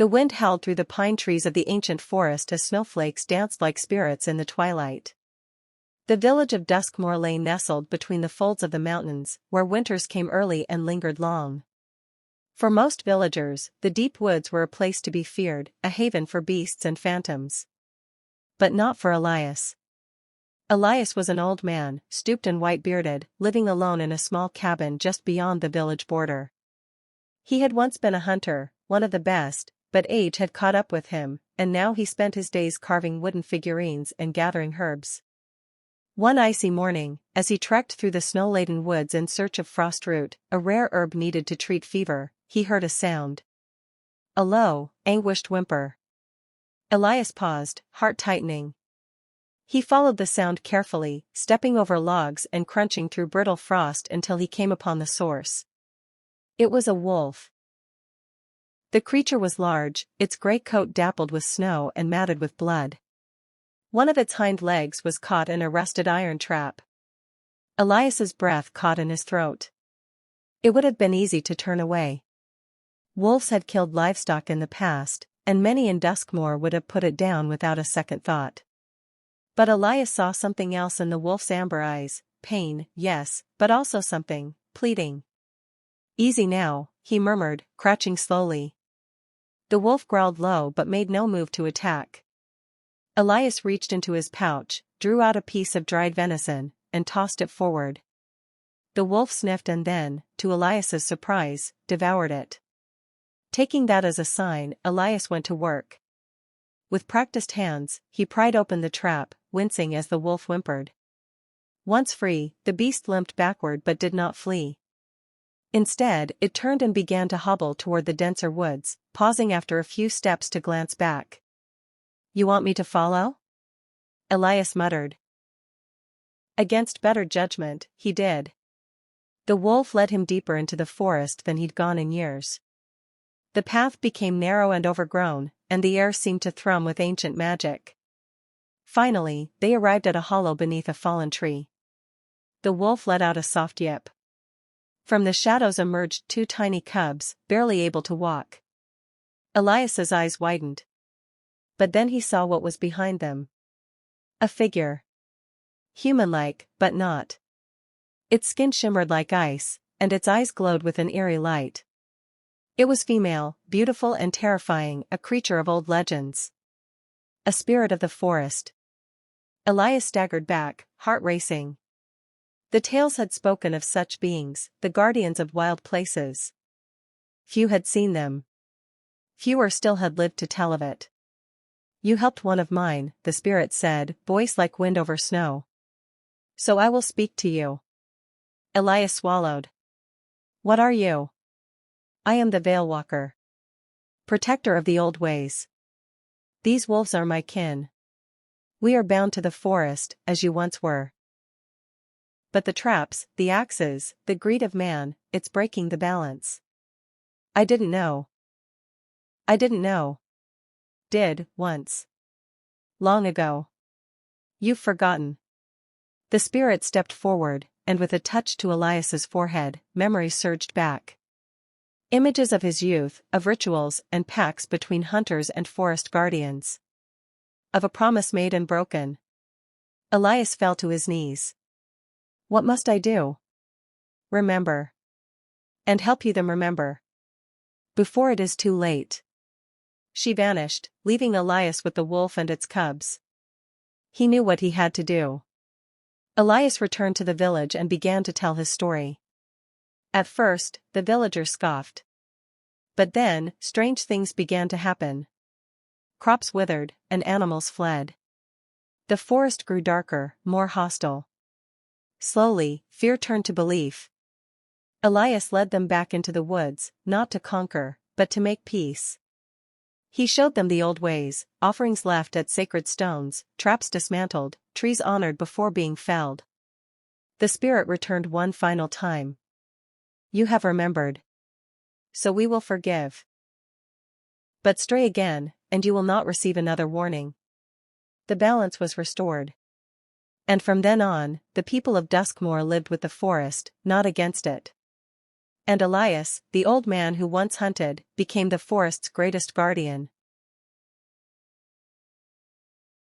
The wind howled through the pine trees of the ancient forest as snowflakes danced like spirits in the twilight. The village of Duskmore lay nestled between the folds of the mountains, where winters came early and lingered long. For most villagers, the deep woods were a place to be feared, a haven for beasts and phantoms. But not for Elias. Elias was an old man, stooped and white-bearded, living alone in a small cabin just beyond the village border. He had once been a hunter, one of the best, but age had caught up with him, and now he spent his days carving wooden figurines and gathering herbs. One icy morning, as he trekked through the snow-laden woods in search of frost root, a rare herb needed to treat fever, he heard a sound. A low, anguished whimper. Elias paused, heart tightening. He followed the sound carefully, stepping over logs and crunching through brittle frost until he came upon the source. It was a wolf. The creature was large, its gray coat dappled with snow and matted with blood. One of its hind legs was caught in a rusted iron trap. Elias's breath caught in his throat. It would have been easy to turn away. Wolves had killed livestock in the past, and many in Duskmore would have put it down without a second thought. But Elias saw something else in the wolf's amber eyes, pain, yes, but also something, pleading. "Easy now," he murmured, crouching slowly. The wolf growled low but made no move to attack. Elias reached into his pouch, drew out a piece of dried venison, and tossed it forward. The wolf sniffed and then, to Elias's surprise, devoured it. Taking that as a sign, Elias went to work. With practiced hands, he pried open the trap, wincing as the wolf whimpered. Once free, the beast limped backward but did not flee. Instead, it turned and began to hobble toward the denser woods, pausing after a few steps to glance back. "You want me to follow?" Elias muttered. Against better judgment, he did. The wolf led him deeper into the forest than he'd gone in years. The path became narrow and overgrown, and the air seemed to thrum with ancient magic. Finally, they arrived at a hollow beneath a fallen tree. The wolf let out a soft yip. From the shadows emerged two tiny cubs, barely able to walk. Elias's eyes widened. But then he saw what was behind them. A figure. Human-like, but not. Its skin shimmered like ice, and its eyes glowed with an eerie light. It was female, beautiful and terrifying, a creature of old legends. A spirit of the forest. Elias staggered back, heart racing. The tales had spoken of such beings, the guardians of wild places. Few had seen them. Fewer still had lived to tell of it. "You helped one of mine," the spirit said, voice like wind over snow. "So I will speak to you." Elias swallowed. "What are you?" "I am the Veilwalker. Protector of the old ways. These wolves are my kin. We are bound to the forest, as you once were. But the traps, the axes, the greed of man, it's breaking the balance. I didn't know. I didn't know. Did, once. Long ago. You've forgotten." The spirit stepped forward, and with a touch to Elias's forehead, memory surged back. Images of his youth, of rituals and pacts between hunters and forest guardians. Of a promise made and broken. Elias fell to his knees. "What must I do?" "Remember. And help you them remember. Before it is too late." She vanished, leaving Elias with the wolf and its cubs. He knew what he had to do. Elias returned to the village and began to tell his story. At first, the villagers scoffed. But then, strange things began to happen. Crops withered, and animals fled. The forest grew darker, more hostile. Slowly, fear turned to belief. Elias led them back into the woods, not to conquer, but to make peace. He showed them the old ways, offerings left at sacred stones, traps dismantled, trees honored before being felled. The spirit returned one final time. "You have remembered. So we will forgive. But stray again, and you will not receive another warning." The balance was restored. And from then on, the people of Duskmore lived with the forest, not against it. And Elias, the old man who once hunted, became the forest's greatest guardian.